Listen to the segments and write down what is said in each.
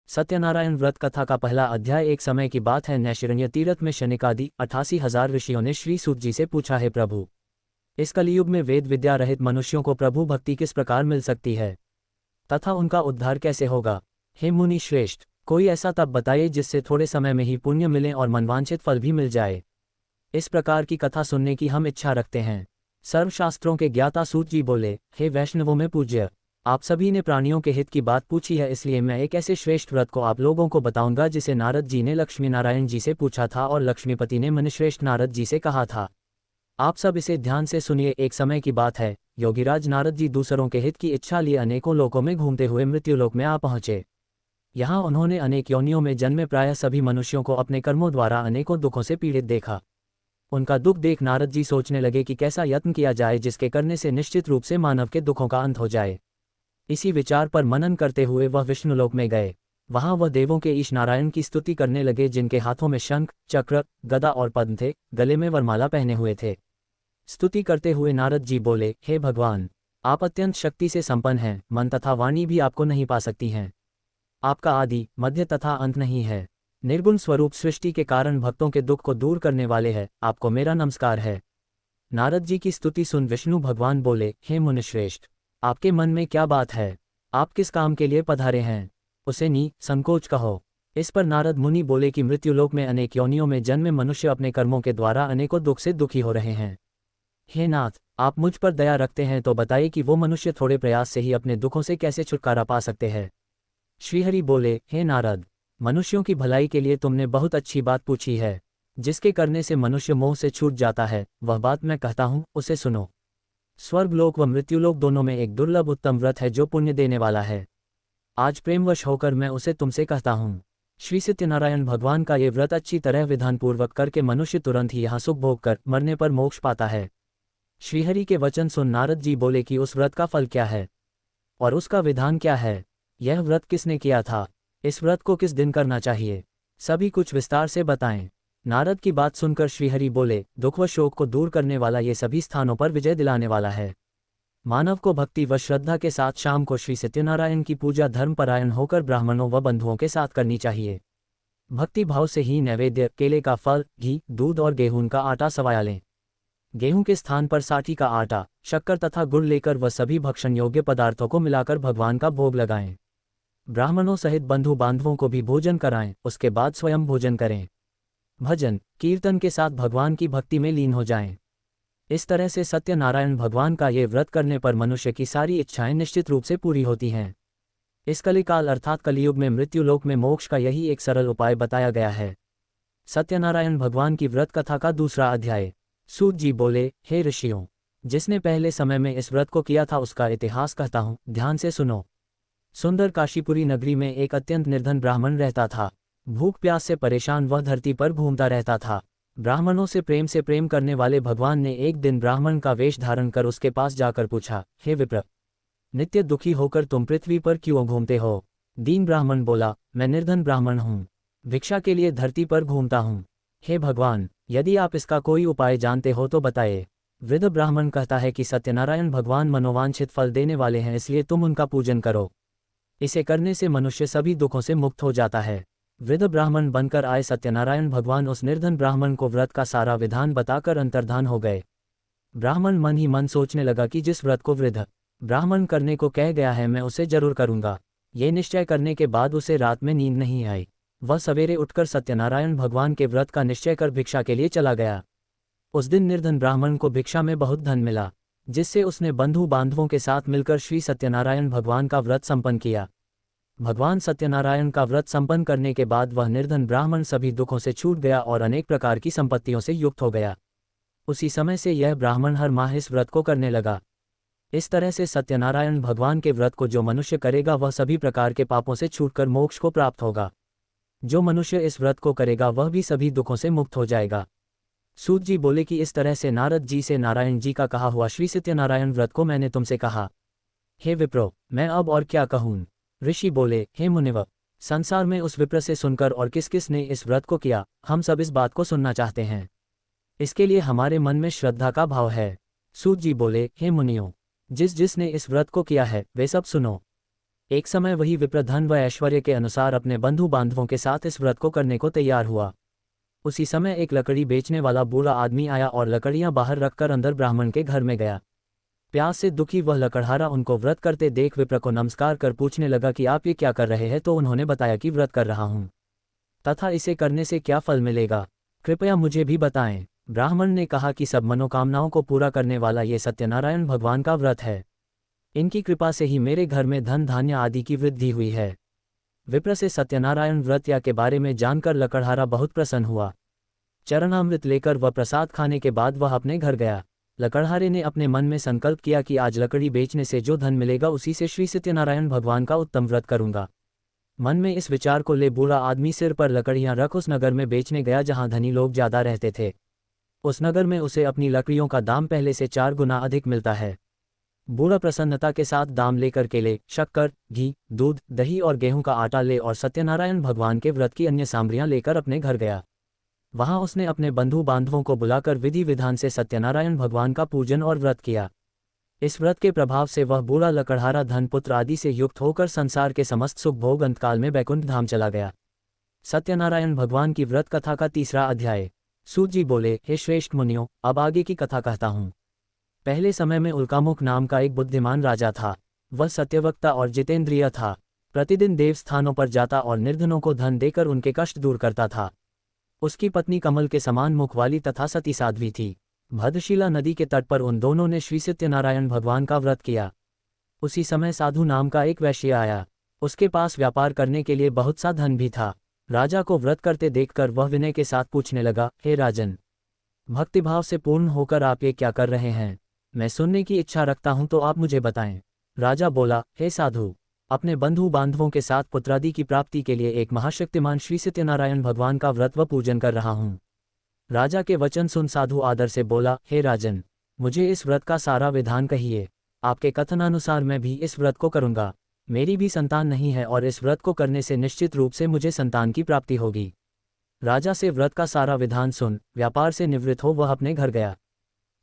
सत्यनारायण व्रत कथा का पहला अध्याय। एक समय की बात है, नैशिरण्य तीर्थ में शनिकादि 88,000 ऋषियों ने श्री सूत जी से पूछा है, प्रभु, इस कलयुग में वेद विद्या रहित मनुष्यों को प्रभु भक्ति किस प्रकार मिल सकती है तथा उनका उद्धार कैसे होगा। हे मुनि श्रेष्ठ, कोई ऐसा तप बताइए जिससे थोड़े समय में ही पुण्य मिले और मनवांछित फल भी मिल जाए। इस प्रकार की कथा सुनने की हम इच्छा रखते हैं। सर्वशास्त्रों के ज्ञाता सूत जी बोले, हे वैष्णवों में पूज्य, आप सभी ने प्राणियों के हित की बात पूछी है, इसलिए मैं एक ऐसे श्रेष्ठ व्रत को आप लोगों को बताऊंगा जिसे नारद जी ने लक्ष्मी नारायण जी से पूछा था और लक्ष्मीपति ने मुनिश्रेष्ठ नारद जी से कहा था। आप सब इसे ध्यान से सुनिए। एक समय की बात है, योगीराज नारद जी दूसरों के हित की इच्छा लिए अनेकों लोकों में घूमते हुए मृत्युलोक में आ पहुंचे। यहाँ उन्होंने अनेक योनियों में जन्मे प्रायः सभी मनुष्यों को अपने कर्मों द्वारा अनेकों दुखों से पीड़ित देखा। उनका दुख देख नारद जी सोचने लगे कि कैसा यत्न किया जाए जिसके करने से निश्चित रूप से मानव के दुखों का अंत हो जाए। इसी विचार पर मनन करते हुए वह विष्णुलोक में गए। वहां वह देवों के ईश नारायण की स्तुति करने लगे, जिनके हाथों में शंख, चक्र, गदा और पद्म थे, गले में वरमाला पहने हुए थे। स्तुति करते हुए नारद जी बोले, हे भगवान, आप अत्यंत शक्ति से संपन्न हैं, मन तथा वाणी भी आपको नहीं पा सकती हैं। आपका आदि, मध्य तथा अंत नहीं है। निर्गुण स्वरूप सृष्टि के कारण भक्तों के दुख को दूर करने वाले हैं, आपको मेरा नमस्कार है। नारद जी की स्तुति सुन विष्णु भगवान बोले, हे मुनिश्रेष्ठ, आपके मन में क्या बात है? आप किस काम के लिए पधारे हैं? उसे संकोच कहो। इस पर नारद मुनि बोले कि मृत्युलोक में अनेक योनियों में जन्मे मनुष्य अपने कर्मों के द्वारा अनेकों दुख से दुखी हो रहे हैं। हे नाथ, आप मुझ पर दया रखते हैं तो बताइए कि वो मनुष्य थोड़े प्रयास से ही अपने दुखों से कैसे छुटकारा पा सकते हैं। श्रीहरि बोले, हे नारद, मनुष्यों की भलाई के लिए तुमने बहुत अच्छी बात पूछी है। जिसके करने से मनुष्य मोह से छूट जाता है, वह बात मैं कहता हूँ, उसे सुनो। स्वर्गलोक व मृत्युलोक दोनों में एक दुर्लभ उत्तम व्रत है जो पुण्य देने वाला है। आज प्रेमवश होकर मैं उसे तुमसे कहता हूँ। श्री सत्यनारायण भगवान का ये व्रत अच्छी तरह विधानपूर्वक करके मनुष्य तुरंत ही यहाँ सुख भोग कर मरने पर मोक्ष पाता है। श्रीहरि के वचन सुन नारद जी बोले कि उस व्रत का फल क्या है और उसका विधान क्या है? यह व्रत किसने किया था? इस व्रत को किस दिन करना चाहिए? सभी कुछ विस्तार से बताएं। नारद की बात सुनकर श्रीहरि बोले, दुख व शोक को दूर करने वाला ये सभी स्थानों पर विजय दिलाने वाला है। मानव को भक्ति व श्रद्धा के साथ शाम को श्री सत्यनारायण की पूजा धर्मपरायण होकर ब्राह्मणों व बंधुओं के साथ करनी चाहिए। भक्ति भाव से ही नैवेद्य, केले का फल, घी, दूध और गेहूं का आटा सवाया लें। गेहूं के स्थान पर साठी का आटा, शक्कर तथा गुड़ लेकर वह सभी भक्षण योग्य पदार्थों को मिलाकर भगवान का भोग लगाएं। ब्राह्मणों सहित बंधु बांधवों को भी भोजन कराएं, उसके बाद स्वयं भोजन करें। भजन कीर्तन के साथ भगवान की भक्ति में लीन हो जाएं। इस तरह से सत्यनारायण भगवान का ये व्रत करने पर मनुष्य की सारी इच्छाएं निश्चित रूप से पूरी होती हैं। इस कलिकाल अर्थात कलियुग में मृत्युलोक में मोक्ष का यही एक सरल उपाय बताया गया है। सत्यनारायण भगवान की व्रत कथा का दूसरा अध्याय। सूत जी बोले, हे ऋषियों, जिसने पहले समय में इस व्रत को किया था उसका इतिहास कहता हूँ, ध्यान से सुनो। सुंदर काशीपुरी नगरी में एक अत्यंत निर्धन ब्राह्मण रहता था। भूख प्यास से परेशान वह धरती पर घूमता रहता था। ब्राह्मणों से प्रेम करने वाले भगवान ने एक दिन ब्राह्मण का वेश धारण कर उसके पास जाकर पूछा, हे विप्र, नित्य दुखी होकर तुम पृथ्वी पर क्यों घूमते हो? दीन ब्राह्मण बोला, मैं निर्धन ब्राह्मण हूँ, भिक्षा के लिए धरती पर घूमता हूँ। हे भगवान, यदि आप इसका कोई उपाय जानते हो तो बताइए। वृद्ध ब्राह्मण कहता है कि सत्यनारायण भगवान मनोवांछित फल देने वाले हैं, इसलिए तुम उनका पूजन करो। इसे करने से मनुष्य सभी दुखों से मुक्त हो जाता है। वृद्ध ब्राह्मण बनकर आए सत्यनारायण भगवान उस निर्धन ब्राह्मण को व्रत का सारा विधान बताकर अंतर्धान हो गए। ब्राह्मण मन ही मन सोचने लगा कि जिस व्रत को वृद्ध ब्राह्मण करने को कह गया है मैं उसे जरूर करूंगा। ये निश्चय करने के बाद उसे रात में नींद नहीं आई। वह सवेरे उठकर सत्यनारायण भगवान के व्रत का निश्चय कर भिक्षा के लिए चला गया। उस दिन निर्धन ब्राह्मण को भिक्षा में बहुत धन मिला, जिससे उसने बंधु बांधवों के साथ मिलकर श्री सत्यनारायण भगवान का व्रत संपन्न किया। भगवान सत्यनारायण का व्रत संपन्न करने के बाद वह निर्धन ब्राह्मण सभी दुखों से छूट गया और अनेक प्रकार की संपत्तियों से युक्त हो गया। उसी समय से यह ब्राह्मण हर माह इस व्रत को करने लगा। इस तरह से सत्यनारायण भगवान के व्रत को जो मनुष्य करेगा वह सभी प्रकार के पापों से छूटकर मोक्ष को प्राप्त होगा। जो मनुष्य इस व्रत को करेगा वह भी सभी दुखों से मुक्त हो जाएगा। सूत जी बोले कि इस तरह से नारद जी से नारायण जी का कहा हुआ श्री सत्यनारायण व्रत को मैंने तुमसे कहा। हे विप्रो, मैं अब और क्या कहूँ? ऋषि बोले, हे मुनिव, संसार में उस विप्र से सुनकर और किस किस ने इस व्रत को किया, हम सब इस बात को सुनना चाहते हैं। इसके लिए हमारे मन में श्रद्धा का भाव है। सूत जी बोले, हे मुनियों, जिसने इस व्रत को किया है वे सब सुनो। एक समय वही विप्र धन व ऐश्वर्य के अनुसार अपने बंधु बांधवों के साथ इस व्रत को करने को तैयार हुआ। उसी समय एक लकड़ी बेचने वाला बूढ़ा आदमी आया और लकड़ियां बाहर रखकर अंदर ब्राह्मण के घर में गया। प्यास से दुखी वह लकड़हारा उनको व्रत करते देख विप्र को नमस्कार कर पूछने लगा कि आप ये क्या कर रहे हैं। तो उन्होंने बताया कि व्रत कर रहा हूँ तथा इसे करने से क्या फल मिलेगा, कृपया मुझे भी बताएं। ब्राह्मण ने कहा कि सब मनोकामनाओं को पूरा करने वाला ये सत्यनारायण भगवान का व्रत है। इनकी कृपा से ही मेरे घर में धन धान्य आदि की वृद्धि हुई है। विप्र से सत्यनारायण व्रत या के बारे में जानकर लकड़हारा बहुत प्रसन्न हुआ। चरणामृत लेकर वह प्रसाद खाने के बाद वह अपने घर गया। लकड़हारे ने अपने मन में संकल्प किया कि आज लकड़ी बेचने से जो धन मिलेगा उसी से श्री सत्यनारायण भगवान का उत्तम व्रत करूंगा। मन में इस विचार को ले बूढ़ा आदमी सिर पर लकड़ियां रख उस नगर में बेचने गया जहां धनी लोग ज्यादा रहते थे। उस नगर में उसे अपनी लकड़ियों का दाम पहले से 4 गुना अधिक मिलता है। बूढ़ा प्रसन्नता के साथ दाम लेकर केले, शक्कर, घी, दूध, दही और गेहूं का आटा ले और सत्यनारायण भगवान के व्रत की अन्य सामग्रियां लेकर अपने घर गया। वहां उसने अपने बंधु बांधवों को बुलाकर विधि विधान से सत्यनारायण भगवान का पूजन और व्रत किया। इस व्रत के प्रभाव से वह बूढ़ा लकड़हारा धन पुत्र आदि से युक्त होकर संसार के समस्त सुख भोग अंतकाल में बैकुंठ धाम चला गया। सत्यनारायण भगवान की व्रत कथा का 3रा अध्याय। सूत जी बोले, हे श्रेष्ठ मुनियों, अब आगे की कथा कहता हूँ। पहले समय में उल्कामुख नाम का एक बुद्धिमान राजा था। वह सत्यवक्ता और जितेंद्रिय था। प्रतिदिन देव स्थानों पर जाता और निर्धनों को धन देकर उनके कष्ट दूर करता था। उसकी पत्नी कमल के समान मुख वाली तथा सती साध्वी थी। भद्रशिला नदी के तट पर उन दोनों ने श्री सत्यनारायण भगवान का व्रत किया। उसी समय साधु नाम का एक वैश्य आया। उसके पास व्यापार करने के लिए बहुत सा धन भी था। राजा को व्रत करते देखकर वह विनय के साथ पूछने लगा, हे राजन, भक्तिभाव से पूर्ण होकर आप ये क्या कर रहे हैं? मैं सुनने की इच्छा रखता हूं तो आप मुझे बताएं। राजा बोला, हे साधु, अपने बंधु बांधवों के साथ पुत्रादि की प्राप्ति के लिए एक महाशक्तिमान श्री सत्यनारायण भगवान का व्रत व पूजन कर रहा हूँ। राजा के वचन सुन साधु आदर से बोला, हे राजन, मुझे इस व्रत का सारा विधान कहिए। आपके कथनानुसार मैं भी इस व्रत को करूंगा। मेरी भी संतान नहीं है और इस व्रत को करने से निश्चित रूप से मुझे संतान की प्राप्ति होगी। राजा से व्रत का सारा विधान सुन व्यापार से निवृत्त हो वह अपने घर गया।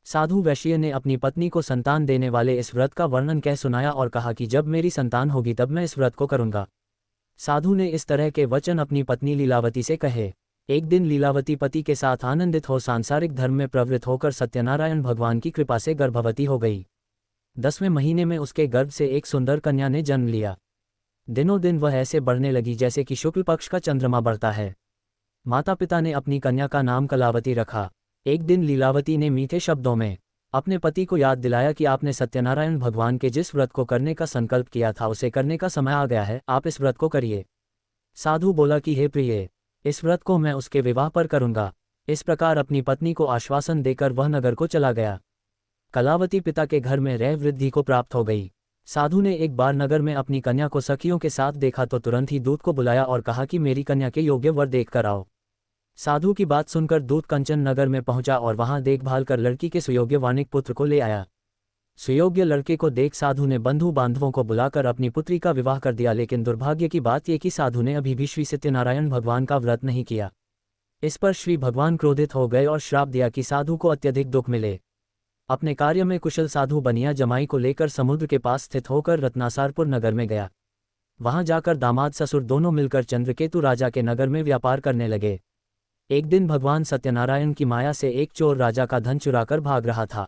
साधु वैश्य ने अपनी पत्नी को संतान देने वाले इस व्रत का वर्णन कह सुनाया और कहा कि जब मेरी संतान होगी तब मैं इस व्रत को करूंगा। साधु ने इस तरह के वचन अपनी पत्नी लीलावती से कहे। एक दिन लीलावती पति के साथ आनंदित हो सांसारिक धर्म में प्रवृत्त होकर सत्यनारायण भगवान की कृपा से गर्भवती हो गई। 10वें महीने में उसके गर्भ से एक सुंदर कन्या ने जन्म लिया। दिनों दिन वह ऐसे बढ़ने लगी जैसे कि शुक्ल पक्ष का चंद्रमा बढ़ता है। माता पिता ने अपनी कन्या का नाम कलावती रखा। एक दिन लीलावती ने मीठे शब्दों में अपने पति को याद दिलाया कि आपने सत्यनारायण भगवान के जिस व्रत को करने का संकल्प किया था उसे करने का समय आ गया है, आप इस व्रत को करिए। साधु बोला कि हे प्रिय, इस व्रत को मैं उसके विवाह पर करूंगा। इस प्रकार अपनी पत्नी को आश्वासन देकर वह नगर को चला गया। कलावती पिता के घर में रह वृद्धि को प्राप्त हो गई। साधु ने एक बार नगर में अपनी कन्या को सखियों के साथ देखा तो तुरंत ही दूत को बुलाया और कहा कि मेरी कन्या के योग्य वर देख कर आओ। साधु की बात सुनकर दूत कंचन नगर में पहुंचा और वहां देखभाल कर लड़की के सुयोग्य वाणिक पुत्र को ले आया। सुयोग्य लड़के को देख साधु ने बंधु बांधवों को बुलाकर अपनी पुत्री का विवाह कर दिया। लेकिन दुर्भाग्य की बात यह कि साधु ने अभी भी श्री सत्यनारायण भगवान का व्रत नहीं किया। इस पर श्री भगवान क्रोधित हो गए और श्राप दिया कि साधु को अत्यधिक दुख मिले। अपने कार्य में कुशल साधु बनिया जमाई को लेकर समुद्र के पास स्थित होकर रत्नासारपुर नगर में गया। वहां जाकर दामाद ससुर दोनों मिलकर चंद्रकेतु राजा के नगर में व्यापार करने लगे। एक दिन भगवान सत्यनारायण की माया से एक चोर राजा का धन चुराकर भाग रहा था।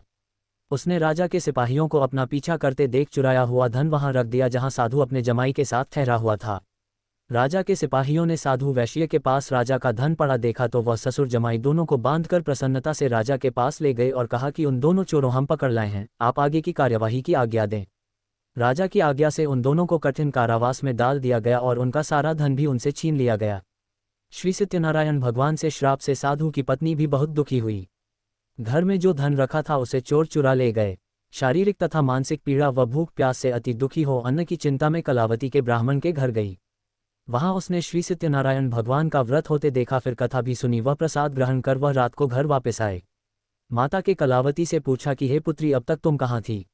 उसने राजा के सिपाहियों को अपना पीछा करते देख चुराया हुआ धन वहां रख दिया जहां साधु अपने जमाई के साथ ठहरा हुआ था। राजा के सिपाहियों ने साधु वैश्य के पास राजा का धन पड़ा देखा तो वह ससुर जमाई दोनों को बांधकर प्रसन्नता से राजा के पास ले गए और कहा कि उन दोनों चोरों हम पकड़ लाए हैं, आप आगे की कार्यवाही की आज्ञा दें। राजा की आज्ञा से उन दोनों को कठिन कारावास में डाल दिया गया और उनका सारा धन भी उनसे छीन लिया गया। श्री सत्यनारायण भगवान से श्राप से साधु की पत्नी भी बहुत दुखी हुई। घर में जो धन रखा था उसे चोर चुरा ले गए। शारीरिक तथा मानसिक पीड़ा व भूख प्यास से अति दुखी हो अन्न की चिंता में कलावती के ब्राह्मण के घर गई। वहां उसने श्री सत्यनारायण भगवान का व्रत होते देखा, फिर कथा भी सुनी। वह प्रसाद ग्रहण कर वह रात को घर वापस आए। माता के कलावती से पूछा कि हे पुत्री, अब तक तुम कहाँ थी?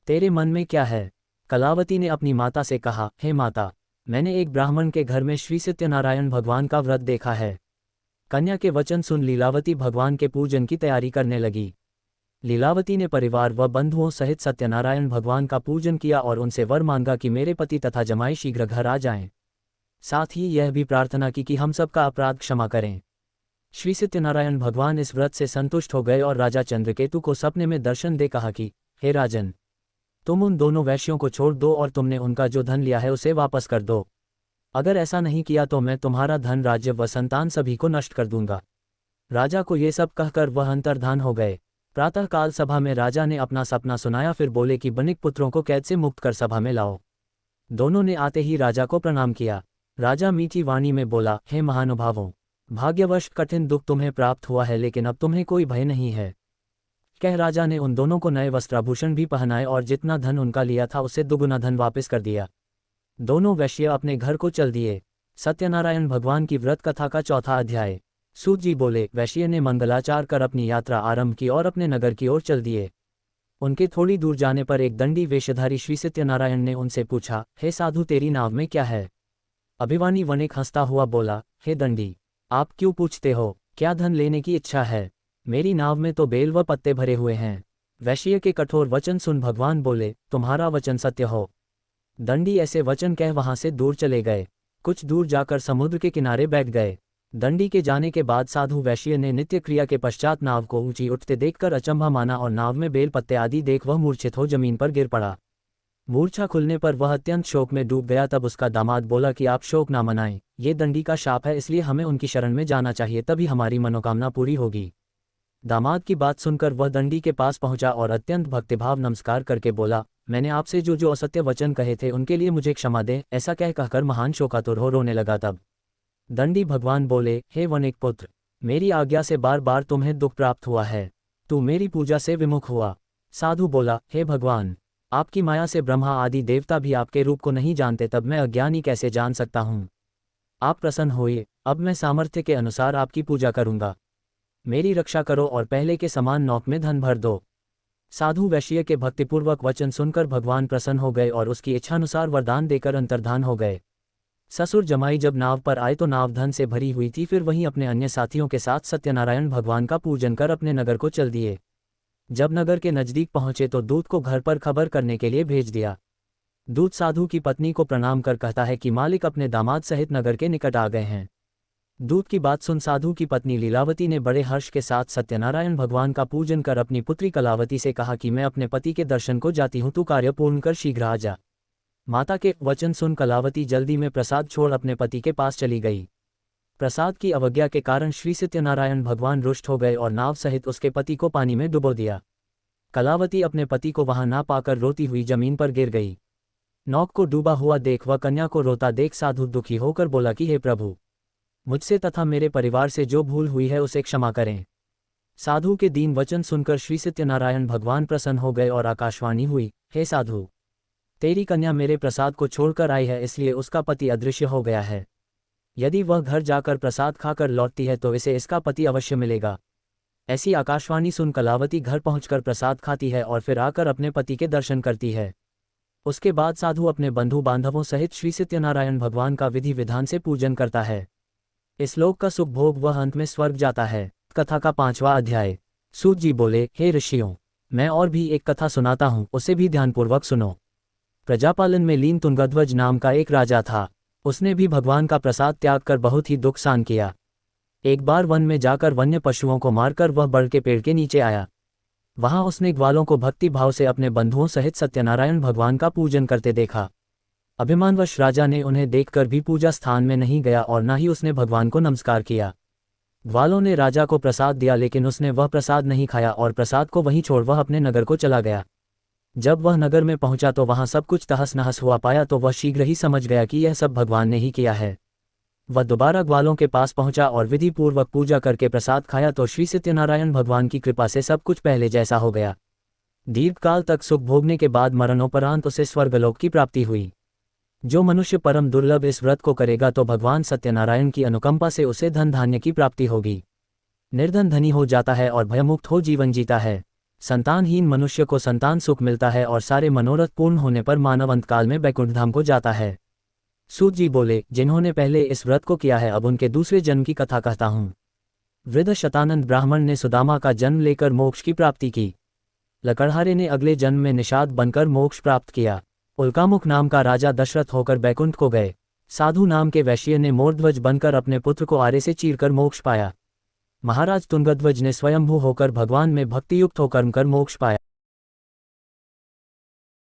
तेरे मन में क्या है? कलावती ने अपनी माता से कहा, हे माता, मैंने एक ब्राह्मण के घर में श्री सत्यनारायण भगवान का व्रत देखा है। कन्या के वचन सुन लीलावती भगवान के पूजन की तैयारी करने लगी। लीलावती ने परिवार व बंधुओं सहित सत्यनारायण भगवान का पूजन किया और उनसे वर मांगा कि मेरे पति तथा जमाई शीघ्र घर आ जाएं। साथ ही यह भी प्रार्थना की कि हम सबका अपराध क्षमा करें। श्री सत्यनारायण भगवान इस व्रत से संतुष्ट हो गए और राजा चंद्रकेतु को सपने में दर्शन दे कहा कि हे राजन, तुम उन दोनों वैश्यों को छोड़ दो और तुमने उनका जो धन लिया है उसे वापस कर दो। अगर ऐसा नहीं किया तो मैं तुम्हारा धन, राज्य व संतान सभी को नष्ट कर दूंगा। राजा को ये सब कहकर वह अंतर्धान हो गए। प्रातःकाल सभा में राजा ने अपना सपना सुनाया, फिर बोले कि बनिक पुत्रों को कैद से मुक्त कर सभा में लाओ। दोनों ने आते ही राजा को प्रणाम किया। राजा मीठी वाणी में बोला, हे महानुभावों, भाग्यवश कठिन दुख तुम्हें प्राप्त हुआ है, लेकिन अब तुम्हें कोई भय नहीं है। कह राजा ने उन दोनों को नए वस्त्राभूषण भी पहनाए और जितना धन उनका लिया था उससे दुगुना धन वापस कर दिया। दोनों वैश्य अपने घर को चल दिए। सत्यनारायण भगवान की व्रत कथा का चौथा अध्याय। सूत जी बोले, वैश्य ने मंगलाचार कर अपनी यात्रा आरंभ की और अपने नगर की ओर चल दिए। उनके थोड़ी दूर जाने पर एक दंडी वेशधारी श्री सत्यनारायण ने उनसे पूछा, हे साधु, तेरी नाव में क्या है? अभिमानी वणिक हंसता हुआ बोला, हे दंडी, आप क्यों पूछते हो? क्या धन लेने की इच्छा है? मेरी नाव में तो बेल व पत्ते भरे हुए हैं। वैश्य के कठोर वचन सुन भगवान बोले, तुम्हारा वचन सत्य हो। दंडी ऐसे वचन कह वहां से दूर चले गए। कुछ दूर जाकर समुद्र के किनारे बैठ गए। दंडी के जाने के बाद साधु वैश्य ने नित्य क्रिया के पश्चात नाव को ऊंची उठते देखकर अचंभा माना और नाव में बेल पत्ते आदि देख वह मूर्छित हो जमीन पर गिर पड़ा। मूर्छा खुलने पर वह अत्यंत शोक में डूब गया। तब उसका दामाद बोला कि आप शोक ना मनाएं, ये दंडी का शाप है, इसलिए हमें उनकी शरण में जाना चाहिए, तभी हमारी मनोकामना पूरी होगी। दामाद की बात सुनकर वह दंडी के पास पहुंचा और अत्यंत भक्तिभाव नमस्कार करके बोला, मैंने आपसे जो जो असत्य वचन कहे थे उनके लिए मुझे क्षमा दें। ऐसा कहकर महान शोकातुर हो रोने लगा। तब दंडी भगवान बोले, हे वणिक पुत्र, मेरी आज्ञा से बार बार तुम्हें दुख प्राप्त हुआ है, तू मेरी पूजा से विमुख हुआ। साधु बोला, हे भगवान, आपकी माया से ब्रह्मा आदि देवता भी आपके रूप को नहीं जानते, तब मैं अज्ञानी कैसे जान सकता हूँ? आप प्रसन्न होइए, अब मैं सामर्थ्य के अनुसार आपकी पूजा करूँगा। मेरी रक्षा करो और पहले के समान नौक में धन भर दो। साधु वैश्य के भक्तिपूर्वक वचन सुनकर भगवान प्रसन्न हो गए और उसकी इच्छानुसार वरदान देकर अंतर्धान हो गए। ससुर जमाई जब नाव पर आए तो नाव धन से भरी हुई थी। फिर वहीं अपने अन्य साथियों के साथ सत्यनारायण भगवान का पूजन कर अपने नगर को चल दिए। जब नगर के नजदीक पहुंचे तो दूत को घर पर खबर करने के लिए भेज दिया। दूत साधु की पत्नी को प्रणाम कर कहता है कि मालिक अपने दामाद सहित नगर के निकट आ गए हैं। दूत की बात सुन साधु की पत्नी लीलावती ने बड़े हर्ष के साथ सत्यनारायण भगवान का पूजन कर अपनी पुत्री कलावती से कहा कि मैं अपने पति के दर्शन को जाती हूँ, तू कार्य पूर्ण कर शीघ्र आ जा। माता के वचन सुन कलावती जल्दी में प्रसाद छोड़ अपने पति के पास चली गई। प्रसाद की अवज्ञा के कारण श्री सत्यनारायण भगवान रुष्ट हो गए और नाव सहित उसके पति को पानी में डुबो दिया। कलावती अपने पति को वहां ना पाकर रोती हुई जमीन पर गिर गई। नौक को डूबा हुआ देख व कन्या को रोता देख साधु दुखी होकर बोला कि हे प्रभु, मुझसे तथा मेरे परिवार से जो भूल हुई है उसे क्षमा करें। साधु के दीन वचन सुनकर श्री सत्यनारायण भगवान प्रसन्न हो गए और आकाशवाणी हुई, हे साधु, तेरी कन्या मेरे प्रसाद को छोड़कर आई है, इसलिए उसका पति अदृश्य हो गया है। यदि वह घर जाकर प्रसाद खाकर लौटती है तो इसे इसका पति अवश्य मिलेगा। ऐसी आकाशवाणी सुन कलावती घर पहुंचकर प्रसाद खाती है और फिर आकर अपने पति के दर्शन करती है। उसके बाद साधु अपने बंधु बांधवों सहित श्री सत्यनारायण भगवान का विधि विधान से पूजन करता है। इस लोक का सुख भोग वह अंत में स्वर्ग जाता है। कथा का 5वां अध्याय। सूत जी बोले, हे ऋषियों, मैं और भी एक कथा सुनाता हूँ, उसे भी ध्यानपूर्वक सुनो। प्रजापालन में लीन तुंगध्वज नाम का एक राजा था। उसने भी भगवान का प्रसाद त्याग कर बहुत ही दुख सहन किया। एक बार वन में जाकर वन्य पशुओं को मारकर वह बड़ के पेड़ के नीचे आया। वहां उसने ग्वालों को भक्ति भाव से अपने बंधुओं सहित सत्यनारायण भगवान का पूजन करते देखा। अभिमानवश राजा ने उन्हें देखकर भी पूजा स्थान में नहीं गया और न ही उसने भगवान को नमस्कार किया। ग्वालों ने राजा को प्रसाद दिया, लेकिन उसने वह प्रसाद नहीं खाया और प्रसाद को वहीं छोड़ वह अपने नगर को चला गया। जब वह नगर में पहुंचा तो वहां सब कुछ तहस नहस हुआ पाया, तो वह शीघ्र ही समझ गया कि यह सब भगवान ने ही किया है। वह दोबारा ग्वालों के पास पहुंचा और विधि पूर्वक पूजा करके प्रसाद खाया तो श्री सत्यनारायण भगवान की कृपा से सब कुछ पहले जैसा हो गया। दीर्घकाल तक सुख भोगने के बाद मरणोपरांत उसे स्वर्गलोक की प्राप्ति हुई। जो मनुष्य परम दुर्लभ इस व्रत को करेगा तो भगवान सत्यनारायण की अनुकंपा से उसे धन धान्य की प्राप्ति होगी। निर्धन धनी हो जाता है और भयमुक्त हो जीवन जीता है। संतानहीन मनुष्य को संतान सुख मिलता है और सारे मनोरथ पूर्ण होने पर मानव अंतकाल में बैकुंठ धाम को जाता है। सूत जी बोले, जिन्होंने पहले इस व्रत को किया है अब उनके दूसरे जन्म की कथा कहता हूँ। वृद्ध शतानंद ब्राह्मण ने सुदामा का जन्म लेकर मोक्ष की प्राप्ति की। लकड़हारे ने अगले जन्म में निषाद बनकर मोक्ष प्राप्त किया। उल्कामुख नाम का राजा दशरथ होकर बैकुंठ को गए। साधु नाम के वैश्य ने मोरध्वज बनकर अपने पुत्र को आरे से चीरकर मोक्ष पाया। महाराज तुंगध्वज ने स्वयंभू होकर भगवान में भक्तियुक्त होकर मोक्ष पाया।